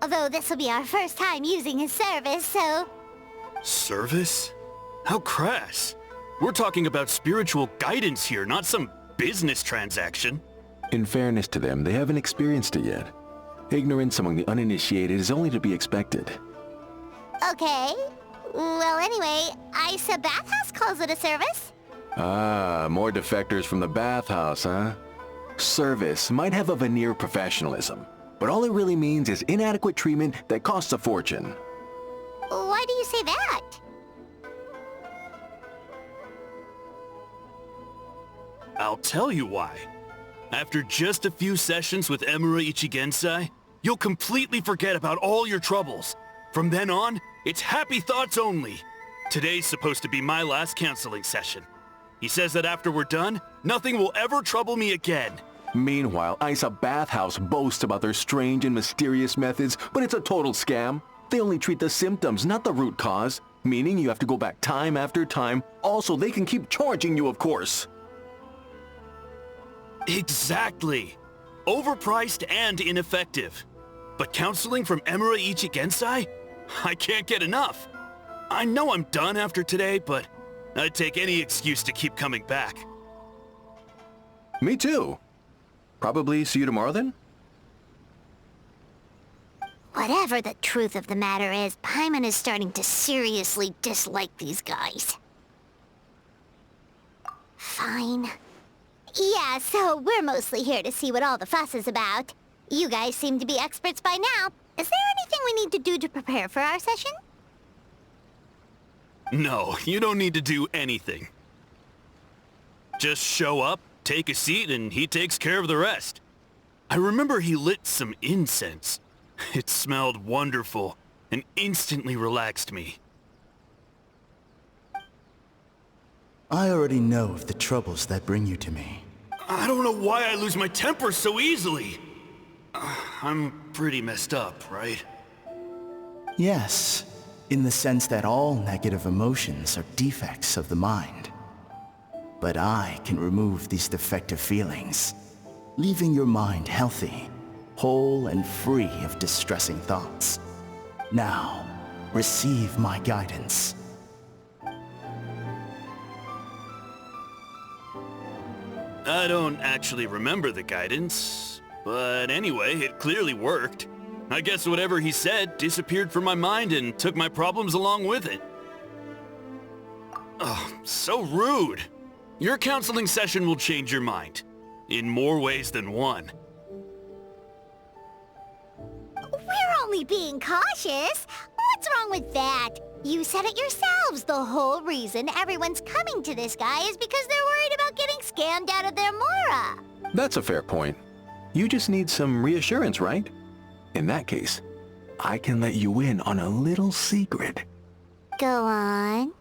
Although this will be our first time using his service, so... Service? How crass. We're talking about spiritual guidance here, not some business transaction. In fairness to them, they haven't experienced it yet. Ignorance among the uninitiated is only to be expected. Okay. Well, anyway, Isa Bathhouse calls it a service. Ah, more defectors from the bathhouse, huh? Service might have a veneer of professionalism, but all it really means is inadequate treatment that costs a fortune. Why do you say that? I'll tell you why. After just a few sessions with Amura Ichigensai, you'll completely forget about all your troubles. From then on, it's happy thoughts only. Today's supposed to be my last counseling session. He says that after we're done, nothing will ever trouble me again. Meanwhile, Isa Bathhouse boasts about their strange and mysterious methods, but it's a total scam. They only treat the symptoms, not the root cause, meaning you have to go back time after time. Also, they can keep charging you, of course. Exactly. Overpriced and ineffective. But counseling from Amura Ichigensai? I can't get enough. I know I'm done after today, but I'd take any excuse to keep coming back. Me too. Probably see you tomorrow then? Whatever the truth of the matter is, Paimon is starting to seriously dislike these guys. Fine. Yeah, so we're mostly here to see what all the fuss is about. You guys seem to be experts by now. Is there anything we need to do to prepare for our session? No, you don't need to do anything. Just show up, take a seat, and he takes care of the rest. I remember he lit some incense. It smelled wonderful and instantly relaxed me. I already know of the troubles that bring you to me. I don't know why I lose my temper so easily. I'm pretty messed up, right? Yes, in the sense that all negative emotions are defects of the mind. But I can remove these defective feelings, leaving your mind healthy, whole and free of distressing thoughts. Now, receive my guidance. I don't actually remember the guidance, but anyway, it clearly worked. I guess whatever he said disappeared from my mind and took my problems along with it. Oh, so rude. Your counseling session will change your mind, in more ways than one. We're only being cautious. What's wrong with that? You said it yourselves. The whole reason everyone's coming to this guy is because they're worried about getting scammed out of their Mora. That's a fair point. You just need some reassurance, right? In that case, I can let you in on a little secret. Go on.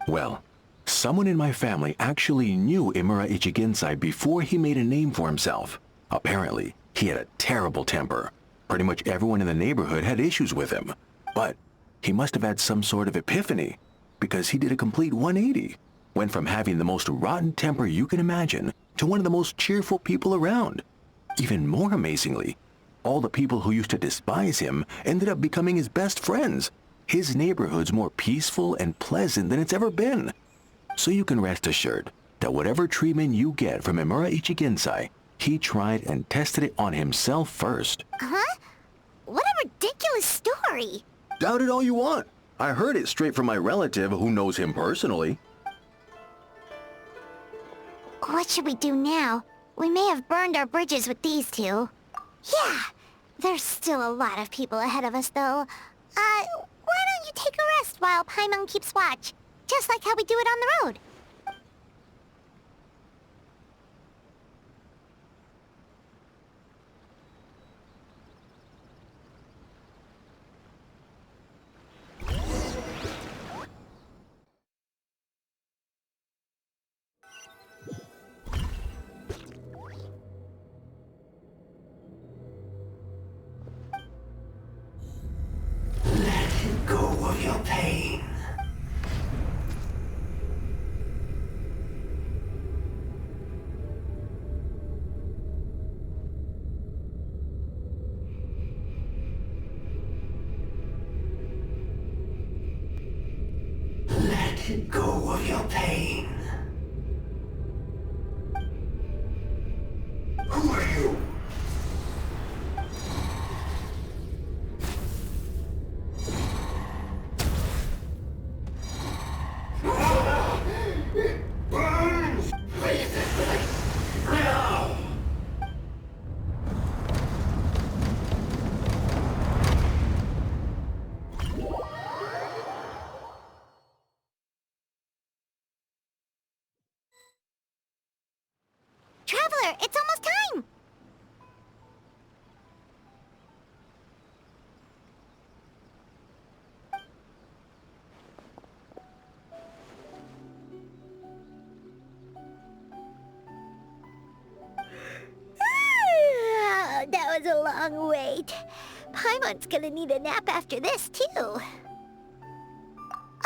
Well, someone in my family actually knew Amura Ichigensai before he made a name for himself. Apparently, he had a terrible temper. Pretty much everyone in the neighborhood had issues with him. But he must have had some sort of epiphany, because he did a complete 180. Went from having the most rotten temper you can imagine to one of the most cheerful people around. Even more amazingly, All the people who used to despise him ended up becoming his best friends. His neighborhood's more peaceful and pleasant than it's ever been. So you can rest assured that whatever treatment you get from Imura Ichigensai, he tried and tested it on himself first. Huh? What a ridiculous story! Doubt it all you want. I heard it straight from my relative who knows him personally. What should we do now? We may have burned our bridges with these two. Yeah, there's still a lot of people ahead of us, though. Why don't you take a rest while Paimon keeps watch? Just like how we do it on the road. Go of your pain. Let go of your pain. Who are you? Traveler, it's almost time! That was a long wait. Paimon's gonna need a nap after this, too.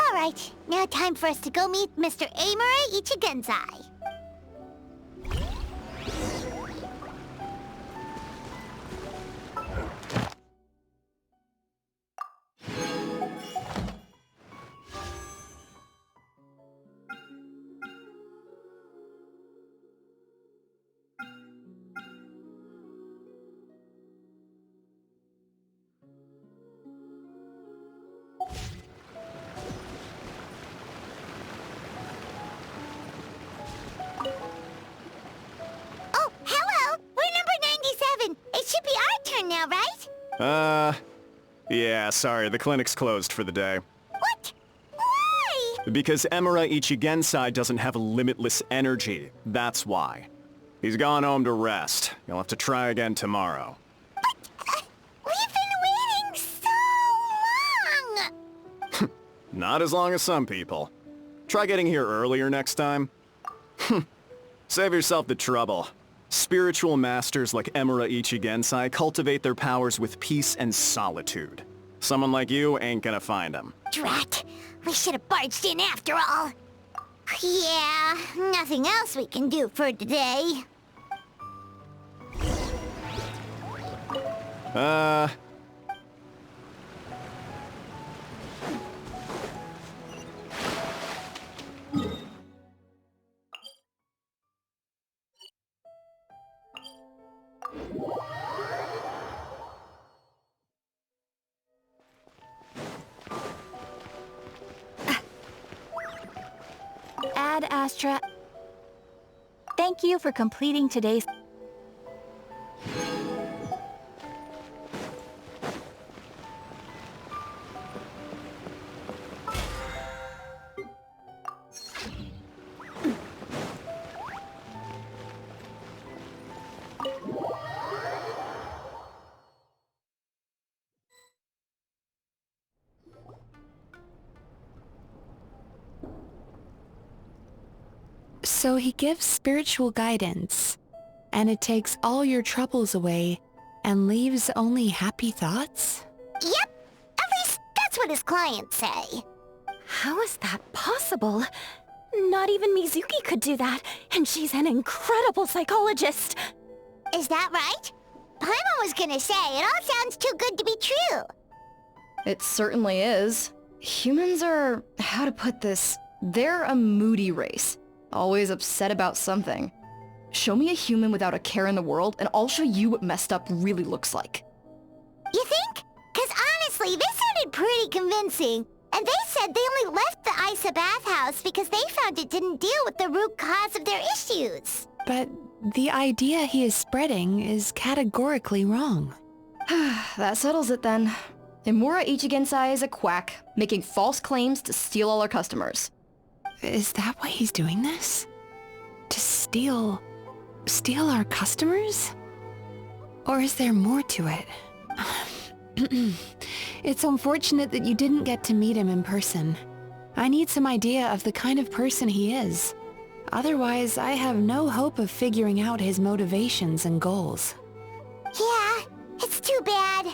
Alright, now time for us to go meet Mr. Imura Ichigensai. Oh, hello! We're number 97! It should be our turn now, right? Yeah, sorry, the clinic's closed for the day. What? Why? Because Imura Ichigensai doesn't have limitless energy, that's why. He's gone home to rest. You'll have to try again tomorrow. We've been waiting so long! Not as long as some people. Try getting here earlier next time. Save yourself the trouble. Spiritual masters like Imura Ichigensai cultivate their powers with peace and solitude. Someone like you ain't gonna find them. Drat! We should have barged in after all! Yeah, nothing else we can do for today. Ad Astra. Thank you for completing today's... So he gives spiritual guidance, and it takes all your troubles away and leaves only happy thoughts? Yep! At least that's what his clients say. How is that possible? Not even Mizuki could do that, and she's an incredible psychologist. Is that right? Paimon was gonna say, it all sounds too good to be true. It certainly is. Humans are, how to put this, they're a moody race. Always upset about something. Show me a human without a care in the world, and I'll show you what messed up really looks like. You think? Cause honestly, this sounded pretty convincing. And they said they only left the Isa bathhouse because they found it didn't deal with the root cause of their issues. But the idea he is spreading is categorically wrong. That settles it then. Imura Ichigensai is a quack, making false claims to steal all our customers. Is that why he's doing this? To steal our customers? Or is there more to it? It's unfortunate that you didn't get to meet him in person. I need some idea of the kind of person he is. Otherwise, I have no hope of figuring out his motivations and goals. Yeah, it's too bad.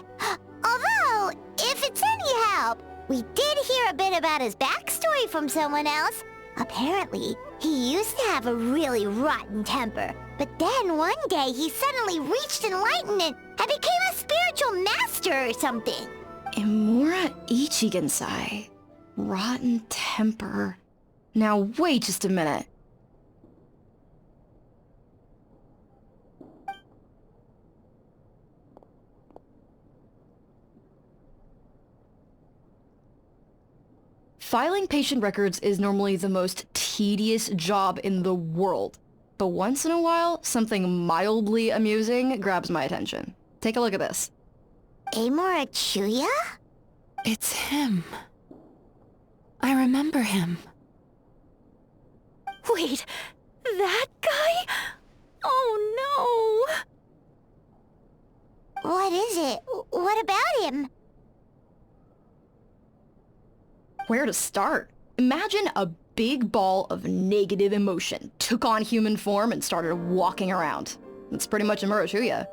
Although, if it's any help, we did hear a bit about his backstory from someone else. Apparently, he used to have a really rotten temper. But then one day he suddenly reached enlightenment and became a spiritual master or something. Imura Ichigensai. Rotten temper. Now wait just a minute. Filing patient records is normally the most tedious job in the world. But once in a while, something mildly amusing grabs my attention. Take a look at this. Amora Chuya? It's him. I remember him. Wait, that guy? Oh no! What is it? What about him? Where to start? Imagine a big ball of negative emotion took on human form and started walking around. That's pretty much Imura Chuya.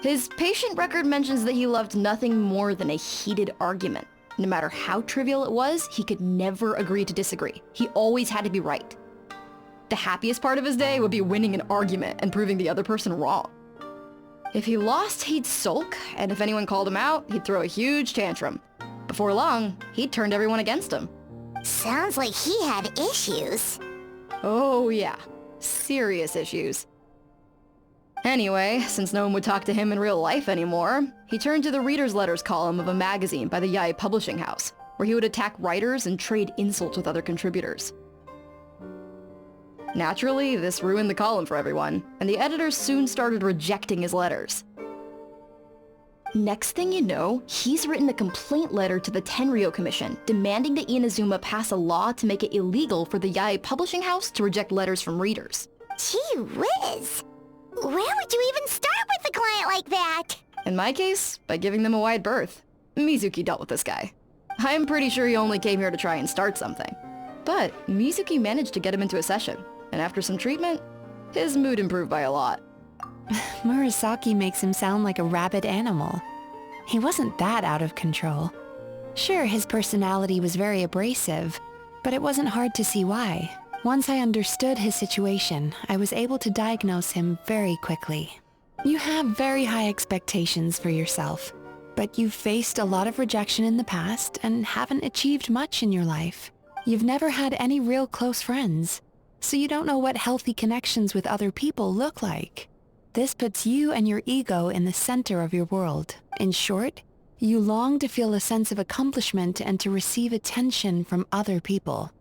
His patient record mentions that he loved nothing more than a heated argument. No matter how trivial it was, he could never agree to disagree. He always had to be right. The happiest part of his day would be winning an argument and proving the other person wrong. If he lost, he'd sulk, and if anyone called him out, he'd throw a huge tantrum. Before long, he'd turned everyone against him. Sounds like he had issues. Oh yeah, serious issues. Anyway, since no one would talk to him in real life anymore, he turned to the reader's letters column of a magazine by the Yai Publishing House, where he would attack writers and trade insults with other contributors. Naturally, this ruined the column for everyone, and the editors soon started rejecting his letters. Next thing you know, he's written a complaint letter to the Tenryo Commission, demanding that Inazuma pass a law to make it illegal for the Yai Publishing House to reject letters from readers. Gee whiz! Where would you even start with a client like that? In my case, by giving them a wide berth. Mizuki dealt with this guy. I'm pretty sure he only came here to try and start something. But Mizuki managed to get him into a session, and after some treatment, his mood improved by a lot. Murasaki makes him sound like a rabid animal. He wasn't that out of control. Sure, his personality was very abrasive, but it wasn't hard to see why. Once I understood his situation, I was able to diagnose him very quickly. You have very high expectations for yourself, but you've faced a lot of rejection in the past and haven't achieved much in your life. You've never had any real close friends, so you don't know what healthy connections with other people look like. This puts you and your ego in the center of your world. In short, you long to feel a sense of accomplishment and to receive attention from other people.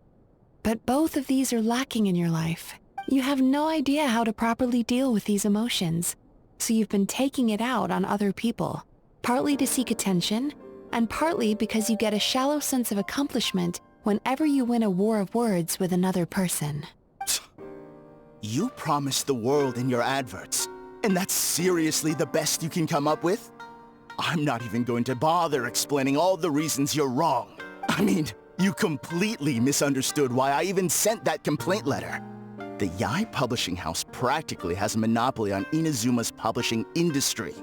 But both of these are lacking in your life. You have no idea how to properly deal with these emotions, so you've been taking it out on other people, partly to seek attention, and partly because you get a shallow sense of accomplishment whenever you win a war of words with another person. You promised the world in your adverts, and that's seriously the best you can come up with? I'm not even going to bother explaining all the reasons you're wrong. I mean, you completely misunderstood why I even sent that complaint letter. The Yai Publishing House practically has a monopoly on Inazuma's publishing industry.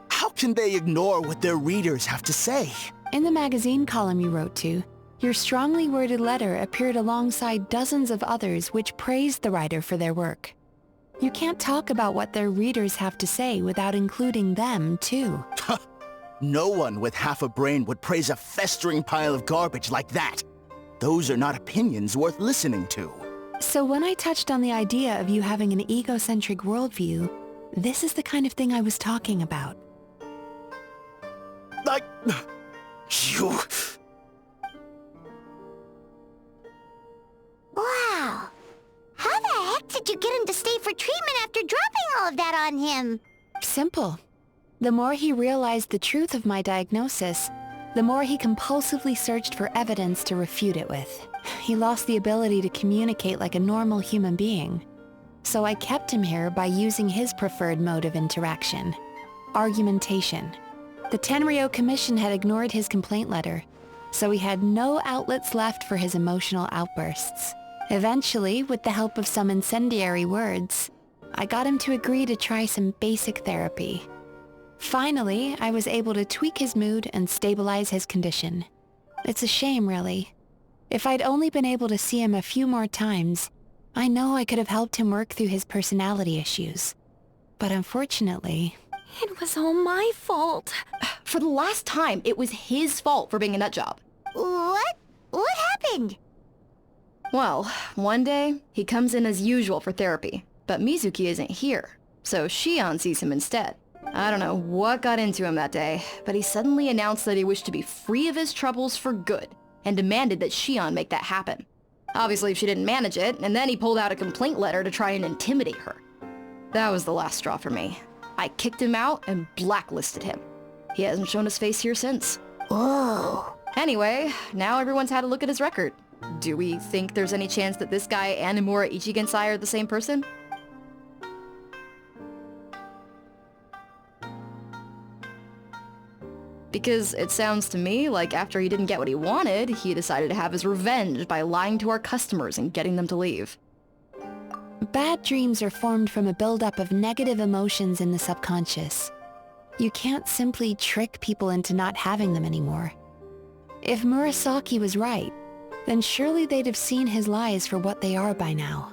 How can they ignore what their readers have to say? In the magazine column you wrote to, Your strongly worded letter appeared alongside dozens of others which praised the writer for their work. You can't talk about what their readers have to say without including them, too. No one with half a brain would praise a festering pile of garbage like that. Those are not opinions worth listening to. So when I touched on the idea of you having an egocentric worldview, this is the kind of thing I was talking about. You... Wow. How the heck did you get him to stay for treatment after dropping all of that on him? Simple. The more he realized the truth of my diagnosis, the more he compulsively searched for evidence to refute it with. He lost the ability to communicate like a normal human being. So I kept him here by using his preferred mode of interaction: argumentation. The Tenryo Commission had ignored his complaint letter, so he had no outlets left for his emotional outbursts. Eventually, with the help of some incendiary words, I got him to agree to try some basic therapy. Finally, I was able to tweak his mood and stabilize his condition. It's a shame, really. If I'd only been able to see him a few more times, I know I could have helped him work through his personality issues. But unfortunately... It was all my fault. For the last time, it was his fault for being a nutjob. What? What happened? Well, one day, he comes in as usual for therapy, but Mizuki isn't here, so Shion sees him instead. I don't know what got into him that day, but he suddenly announced that he wished to be free of his troubles for good, and demanded that Shion make that happen. Obviously, she didn't manage it, and then he pulled out a complaint letter to try and intimidate her. That was the last straw for me. I kicked him out and blacklisted him. He hasn't shown his face here since. Whoa. Anyway, now everyone's had a look at his record. Do we think there's any chance that this guy and Imura Ichigensai are the same person? Because it sounds to me like after he didn't get what he wanted, he decided to have his revenge by lying to our customers and getting them to leave. Bad dreams are formed from a buildup of negative emotions in the subconscious. You can't simply trick people into not having them anymore. If Murasaki was right, then surely they'd have seen his lies for what they are by now.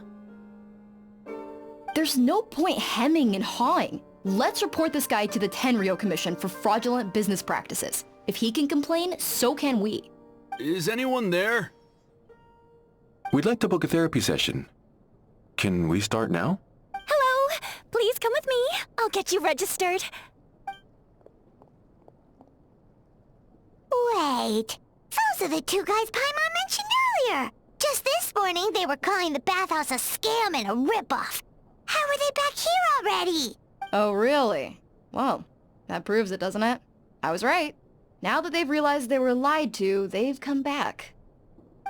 There's no point hemming and hawing. Let's report this guy to the Tenryo Commission for fraudulent business practices. If he can complain, so can we. Is anyone there? We'd like to book a therapy session. Can we start now? Hello! Please come with me. I'll get you registered. Wait. Those are the two guys Paimon mentioned earlier. Just this morning, they were calling the bathhouse a scam and a ripoff. How are they back here already? Oh, really? Well, that proves it, doesn't it? I was right. Now that they've realized they were lied to, they've come back.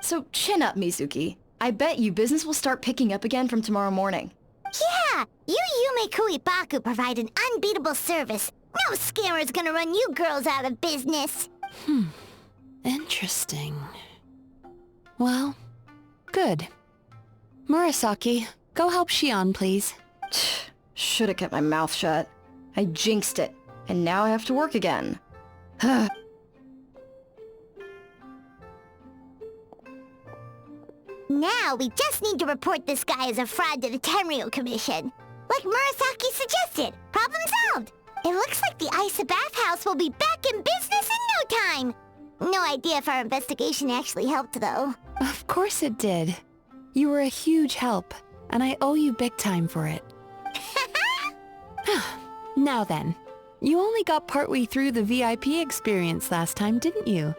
So chin up, Mizuki. I bet you business will start picking up again from tomorrow morning. Yeah! You Yume Kuibaku provide an unbeatable service. No scammer's gonna run you girls out of business. Interesting. Well, good. Murasaki, go help Shion, please. Should have kept my mouth shut. I jinxed it, and now I have to work again. Now we just need to report this guy as a fraud to the Tenryo Commission. Like Murasaki suggested. Problem solved. It looks like the Isa bathhouse will be back in business in no time. No idea if our investigation actually helped, though. Of course it did. You were a huge help, and I owe you big time for it. Now then, you only got partway through the VIP experience last time, didn't you?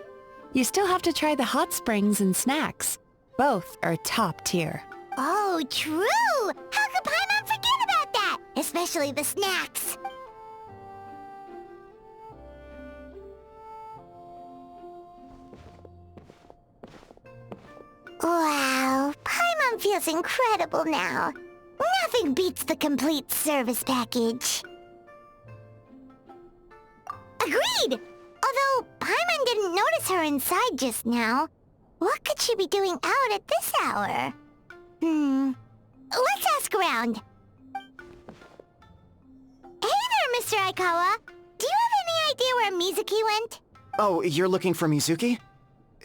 You still have to try the hot springs and snacks. Both are top tier. Oh, true! How could Paimon forget about that? Especially the snacks. Wow, Paimon feels incredible now. Nothing beats the complete service package. Agreed! Although Paimon didn't notice her inside just now. What could she be doing out at this hour? Let's ask around. Hey there, Mr. Aikawa. Do you have any idea where Mizuki went? Oh, you're looking for Mizuki?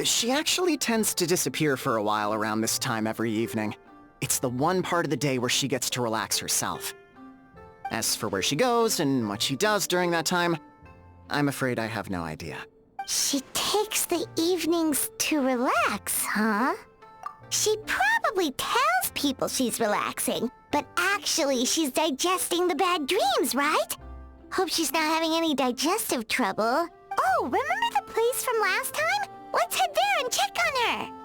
She actually tends to disappear for a while around this time every evening. It's the one part of the day where she gets to relax herself. As for where she goes and what she does during that time, I'm afraid I have no idea. She takes the evenings to relax, huh? She probably tells people she's relaxing, but actually she's digesting the bad dreams, right? Hope she's not having any digestive trouble. Oh, remember the place from last time? Let's head there and check on her.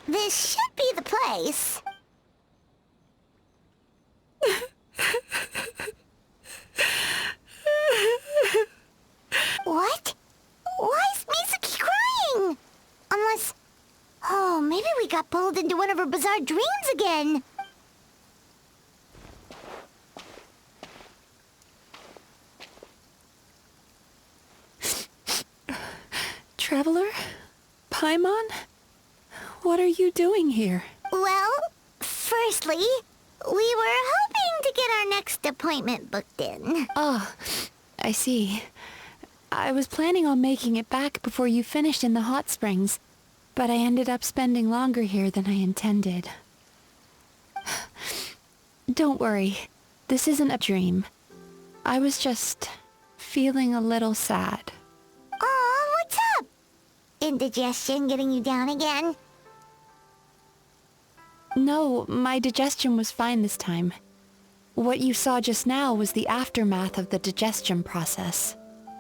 This should be the place. What? Why is Mizuki crying? Unless... Oh, maybe we got pulled into one of her bizarre dreams again. Traveler? Paimon? What are you doing here? Well, firstly, we were hoping to get our next appointment booked in. Oh, I see. I was planning on making it back before you finished in the hot springs, but I ended up spending longer here than I intended. Don't worry, this isn't a dream. I was just feeling a little sad. Aw, what's up? Indigestion getting you down again? No, my digestion was fine this time. What you saw just now was the aftermath of the digestion process.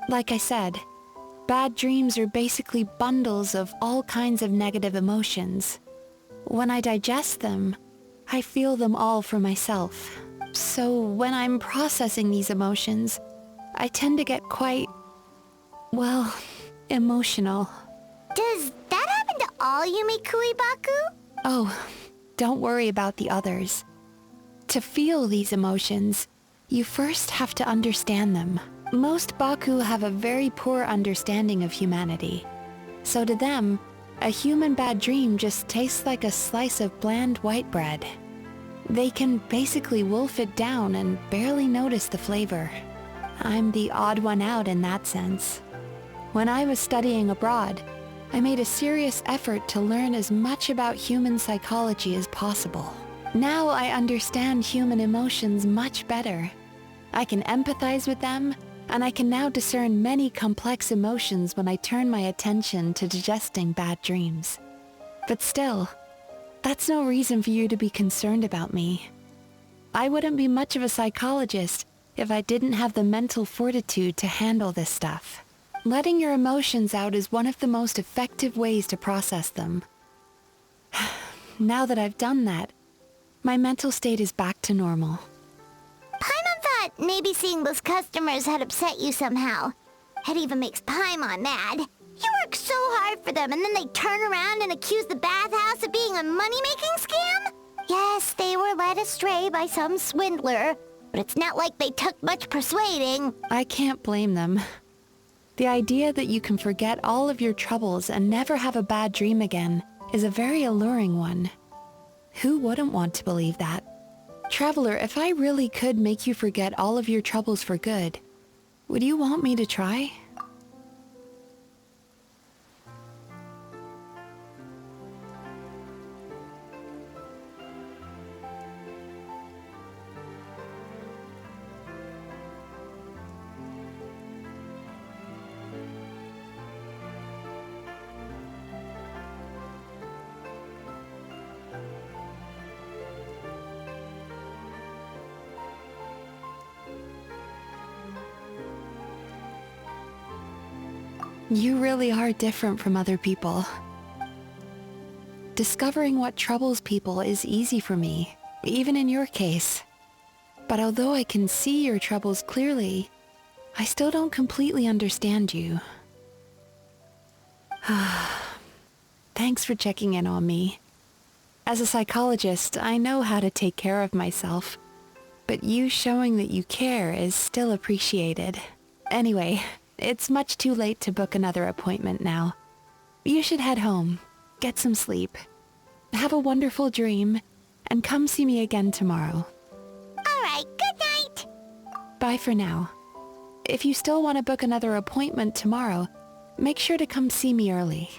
Like I said, bad dreams are basically bundles of all kinds of negative emotions. When I digest them, I feel them all for myself. So when I'm processing these emotions, I tend to get quite, well, emotional. Does that happen to all Yumikui Baku? Oh, don't worry about the others. To feel these emotions, you first have to understand them. Most Baku have a very poor understanding of humanity. So to them, a human bad dream just tastes like a slice of bland white bread. They can basically wolf it down and barely notice the flavor. I'm the odd one out in that sense. When I was studying abroad, I made a serious effort to learn as much about human psychology as possible. Now I understand human emotions much better. I can empathize with them, and I can now discern many complex emotions when I turn my attention to digesting bad dreams. But still, that's no reason for you to be concerned about me. I wouldn't be much of a psychologist if I didn't have the mental fortitude to handle this stuff. Letting your emotions out is one of the most effective ways to process them. Now that I've done that, my mental state is back to normal. Paimon thought maybe seeing those customers had upset you somehow. It even makes Paimon mad. You work so hard for them and then they turn around and accuse the bathhouse of being a money-making scam? Yes, they were led astray by some swindler, but it's not like they took much persuading. I can't blame them. The idea that you can forget all of your troubles and never have a bad dream again is a very alluring one. Who wouldn't want to believe that? Traveler, if I really could make you forget all of your troubles for good, would you want me to try? You really are different from other people. Discovering what troubles people is easy for me, even in your case. But although I can see your troubles clearly, I still don't completely understand you. Thanks for checking in on me. As a psychologist, I know how to take care of myself, but you showing that you care is still appreciated. Anyway, it's much too late to book another appointment now. You should head home, get some sleep, have a wonderful dream, and come see me again tomorrow. Alright, good night! Bye for now. If you still want to book another appointment tomorrow, make sure to come see me early.